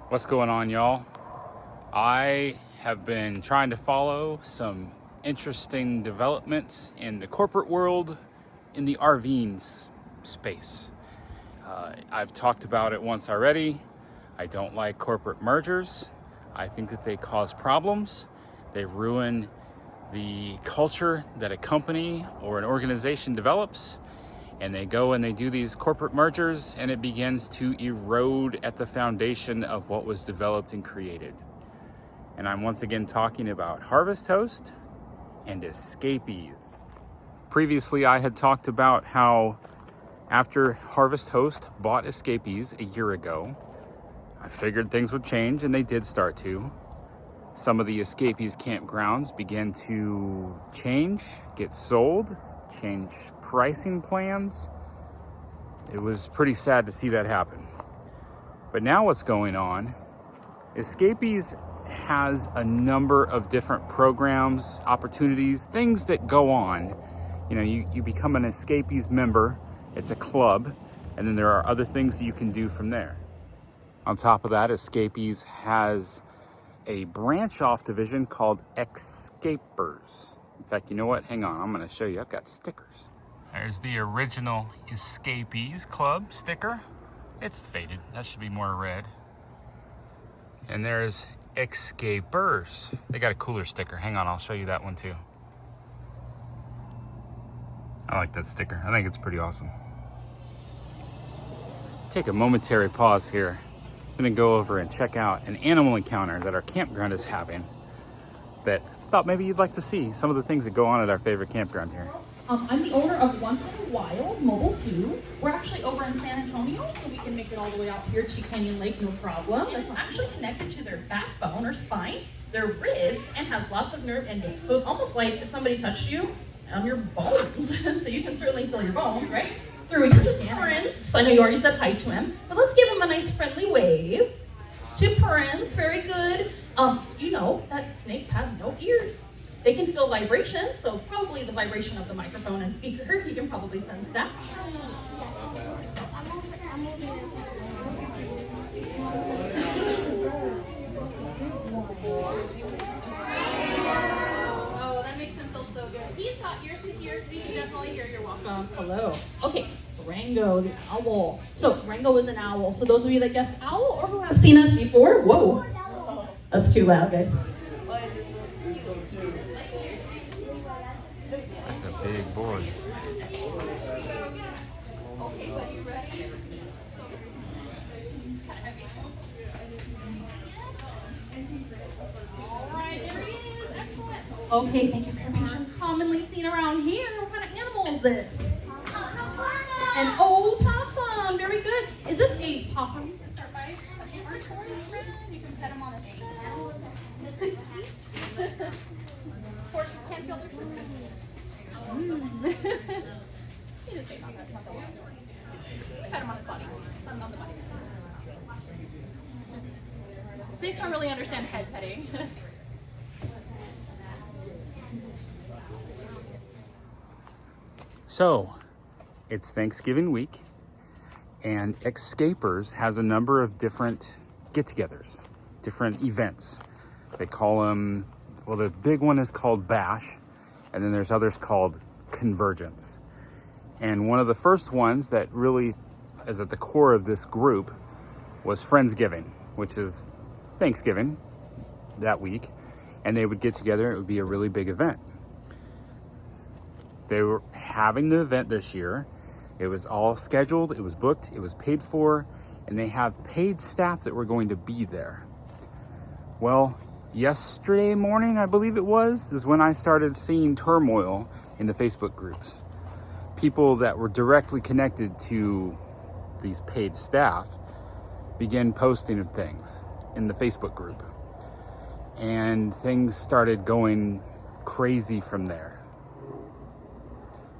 What's going on, y'all? I have been trying to follow some interesting developments in the corporate world in the RVing space. I've talked about it once already. I don't like corporate mergers. I think that they cause problems. They ruin the culture that a company or an organization develops. And they go and they do these corporate mergers, and it begins to erode at the foundation of what was developed and created. And I'm once again talking about Harvest Host and Escapees. Previously, I had talked about how after Harvest Host bought Escapees a year ago, I figured things would change, and they did start to. Some of the Escapees campgrounds began to change, get sold, change pricing plans. It was pretty sad to see that happen. But now what's going on, Escapees has a number of different programs, opportunities, things that go on. You know, you become an Escapees member, it's a club, and then there are other things that you can do from there. On top of that, Escapees has a branch off division called Escapers. In fact, you know what? Hang on, I'm gonna show you. I've got stickers. There's the original Escapees Club sticker. It's faded. That should be more red. And there's Escapers. They got a cooler sticker. Hang on, I'll show you that one too. I like that sticker. I think it's pretty awesome. Take a momentary pause here. I'm gonna go over and check out an animal encounter that our campground is having that I thought maybe you'd like to see some of the things that go on at our favorite campground here. I'm the owner of Once in a Wild Mobile Zoo. We're actually over in San Antonio, so we can make it all the way out here to Canyon Lake, no problem. They're actually connected to their backbone or spine, their ribs, and have lots of nerve endings. So it's almost like if somebody touched you on your bones. So you can certainly feel your bones, right? Through your Prince. I know you already said hi to him, but let's give him a nice friendly wave. To Prince, very good. You know that snakes have no ears. They can feel vibrations, so probably the vibration of the microphone and speaker, you can probably sense that. Oh, that makes him feel so good. He's got ears to hear, so he can definitely hear. You're welcome. Hello. Okay, Rango, the owl. So Rango is an owl. So those of you that guessed owl or who have seen us before, whoa. That's too loud, guys. That's a big boy. Okay, buddy, you ready? All right, there he is. Excellent. Okay, thank you for your patience. Commonly seen around here. What kind of animal is this? An old possum. Very good. Is this a possum? You can start by touching our toys. You can pet him on a sheet. Horses can't feel their food. He just ate on that. Not the one. Pet him on his body. Not on the body. They just don't really understand head petting. So, it's Thanksgiving week, and Escapers has a number of different get-togethers, different events. They call them, well, the big one is called Bash, and then there's others called Convergence. And one of the first ones that really is at the core of this group was Friendsgiving, which is Thanksgiving that week, and they would get together. It would be a really big event. They were having the event this year. It was all scheduled, it was booked, it was paid for, and they have paid staff that were going to be there. Well, yesterday morning, I believe it was, is when I started seeing turmoil in the Facebook groups. People that were directly connected to these paid staff began posting things in the Facebook group. And things started going crazy from there.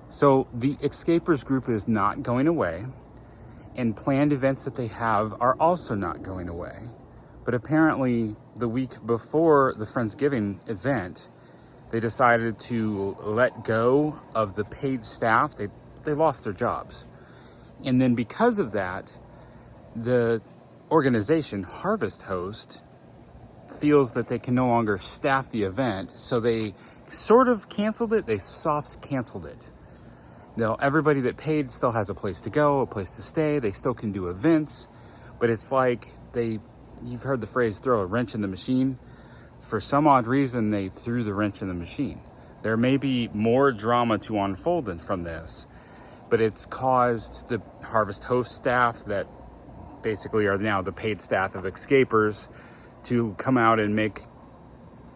So the Escapers group is not going away, and planned events that they have are also not going away. But apparently the week before the Friendsgiving event, they decided to let go of the paid staff. They lost their jobs. And then because of that, the organization, Harvest Host, feels that they can no longer staff the event, so they sort of canceled it. They soft canceled it. Now, everybody that paid still has a place to go, a place to stay. They still can do events, but it's like you've heard the phrase, throw a wrench in the machine. For some odd reason, they threw the wrench in the machine. There may be more drama to unfold from this, but it's caused the Harvest Host staff that basically are now the paid staff of escapers to come out and make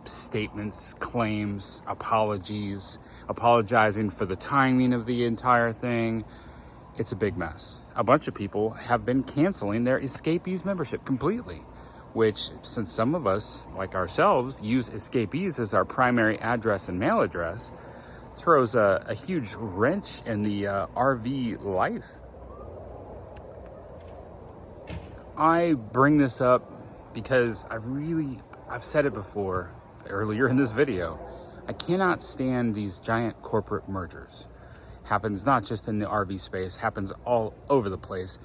statements, claims, apologizing for the timing of the entire thing. It's a big mess. A bunch of people have been canceling their Escapees membership completely, which, since some of us, like ourselves, use Escapees as our primary address and mail address, throws a huge wrench in the RV life. I bring this up because I've said it before earlier in this video. I cannot stand these giant corporate mergers. Happens not just in the RV space, happens all over the place.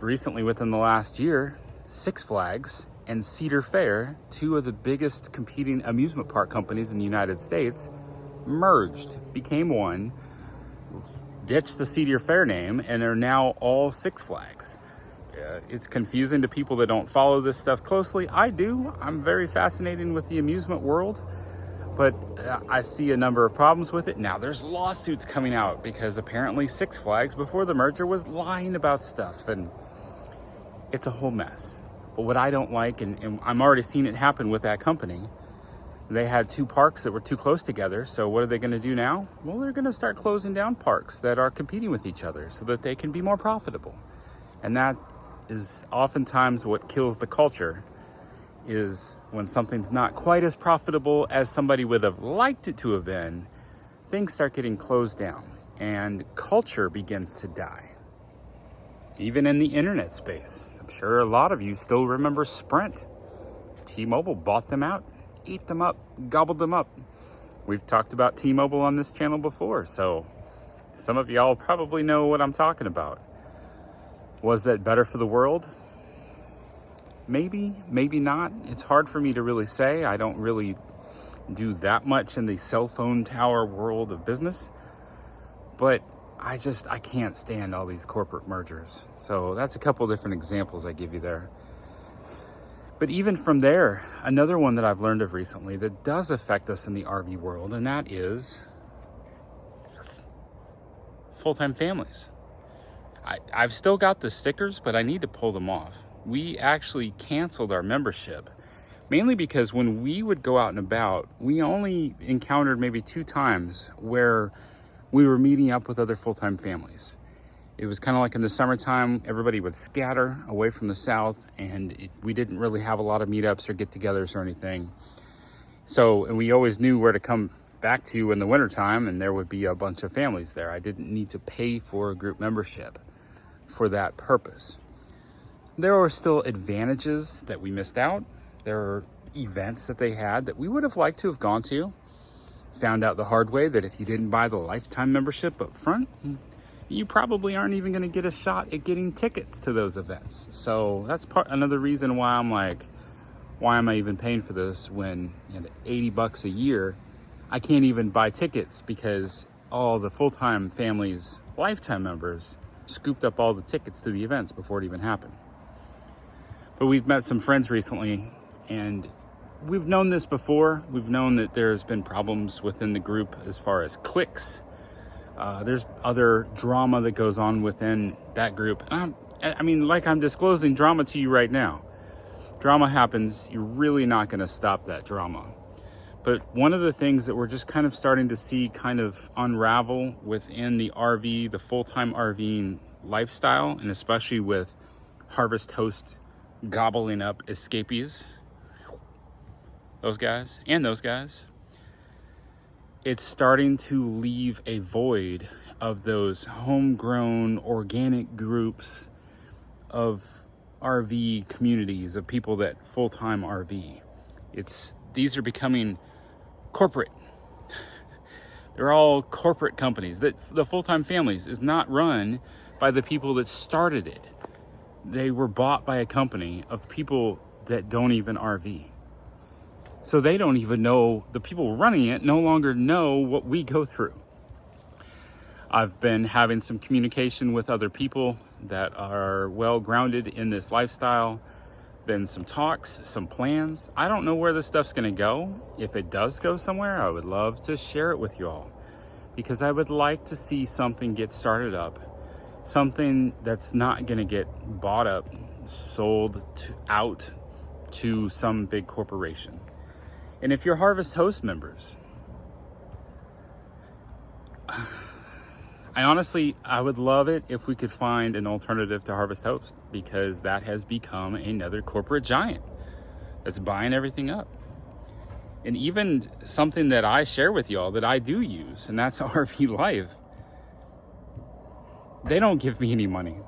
Recently, within the last year, Six Flags and Cedar Fair, two of the biggest competing amusement park companies in the United States, merged, became one, ditched the Cedar Fair name, and are now all Six Flags. It's confusing to people that don't follow this stuff closely. I do. I'm very fascinated with the amusement world, but I see a number of problems with it. Now there's lawsuits coming out because apparently Six Flags before the merger was lying about stuff, and it's a whole mess. But what I don't like, and I'm already seeing it happen with that company, they had two parks that were too close together. So what are they going to do now? Well, they're going to start closing down parks that are competing with each other so that they can be more profitable. And that is oftentimes what kills the culture, is when something's not quite as profitable as somebody would have liked it to have been, things start getting closed down and culture begins to die. Even in the internet space, I'm sure a lot of you still remember Sprint. T-Mobile bought them out, ate them up, gobbled them up. We've talked about T-Mobile on this channel before, so some of y'all probably know what I'm talking about. Was that better for the world? Maybe, maybe not. It's hard for me to really say. I don't really do that much in the cell phone tower world of business, but I can't stand all these corporate mergers. So that's a couple different examples I give you there. But even from there, another one that I've learned of recently that does affect us in the RV world, and that is full-time families. I've still got the stickers, but I need to pull them off. We actually canceled our membership, mainly because when we would go out and about, we only encountered maybe 2 times where we were meeting up with other full-time families. It was kind of like in the summertime, everybody would scatter away from the south, and we didn't really have a lot of meetups or get-togethers or anything. And we always knew where to come back to in the wintertime, and there would be a bunch of families there. I didn't need to pay for a group membership for that purpose. There were still advantages that we missed out. There were events that they had that we would have liked to have gone to. Found out the hard way that if you didn't buy the lifetime membership up front, you probably aren't even going to get a shot at getting tickets to those events. So that's another reason why I'm like, why am I even paying for this when $80 a year, I can't even buy tickets because all the full-time families, lifetime members, scooped up all the tickets to the events before it even happened. But we've met some friends recently, and we've known this before. We've known that there's been problems within the group as far as cliques. There's other drama that goes on within that group. I mean, like I'm disclosing drama to you right now. Drama happens. You're really not going to stop that drama. But one of the things that we're just kind of starting to see kind of unravel within the RV, the full-time RVing lifestyle, and especially with Harvest Host gobbling up escapees, those guys, it's starting to leave a void of those homegrown organic groups of RV communities of people that full-time RV. These are becoming corporate. They're all corporate companies. That the full-time families is not run by the people that started it. they were bought by a company of people that don't even RV. So they don't even know, the people running it no longer know what we go through. I've been having some communication with other people that are well grounded in this lifestyle. Been some talks, some plans. I don't know where this stuff's gonna go. If it does go somewhere, I would love to share it with you all, because I would like to see something get started up, something that's not gonna get bought up, sold out to some big corporation. And if you're Harvest Host members, I would love it if we could find an alternative to Harvest Host, because that has become another corporate giant that's buying everything up. And even something that I share with y'all that I do use, and that's RV Life. They don't give me any money.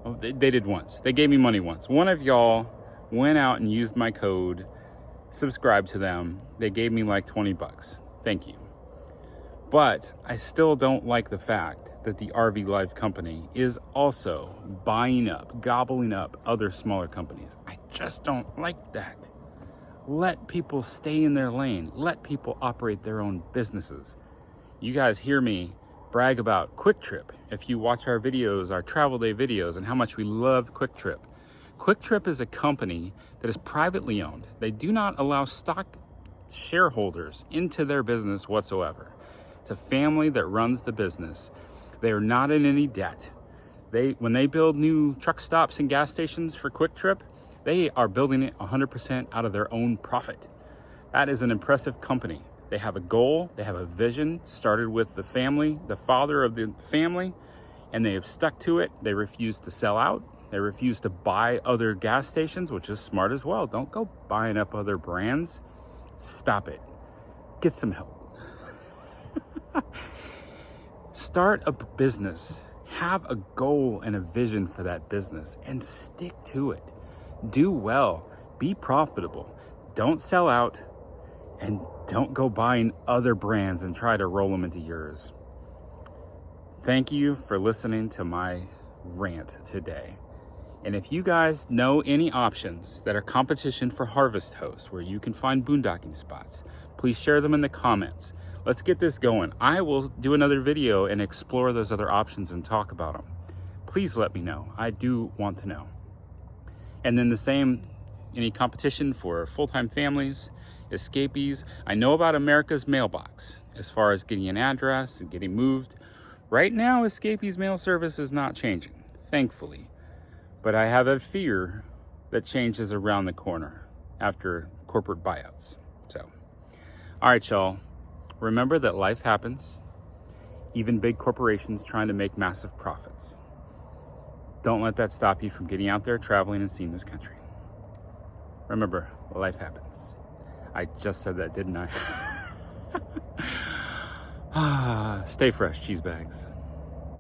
Oh, they did once. They gave me money once. One of y'all went out and used my code, subscribed to them. They gave me like 20 bucks. Thank you. But I still don't like the fact that the RV Life company is also buying up, gobbling up other smaller companies. I just don't like that. Let people stay in their lane. Let people operate their own businesses. You guys hear me brag about Quick Trip. If you watch our videos, our travel day videos, and how much we love Quick Trip. Quick Trip is a company that is privately owned. They do not allow stock shareholders into their business whatsoever. It's a family that runs the business. They are not in any debt. When they build new truck stops and gas stations for Quick Trip, they are building it 100% out of their own profit. That is an impressive company. They have a goal, they have a vision, started with the family, the father of the family, and they have stuck to it. They refuse to sell out. They refuse to buy other gas stations, which is smart as well. Don't go buying up other brands. Stop it. Get some help. Start a business, have a goal and a vision for that business, and stick to it. Do well, be profitable, don't sell out, and don't go buying other brands and try to roll them into yours. Thank you for listening to my rant today. And if you guys know any options that are competition for Harvest Host, where you can find boondocking spots, please share them in the comments. Let's get this going. I will do another video and explore those other options and talk about them. Please let me know. I do want to know. And then the same, any competition for full-time families, escapees. I know about America's mailbox as far as getting an address and getting moved. Right now, escapees mail service is not changing, thankfully. But I have a fear that change is around the corner after corporate buyouts. So, all right, y'all. Remember that life happens, even big corporations trying to make massive profits. Don't let that stop you from getting out there, traveling, and seeing this country. Remember, life happens. I just said that, didn't I? Stay fresh, cheese bags.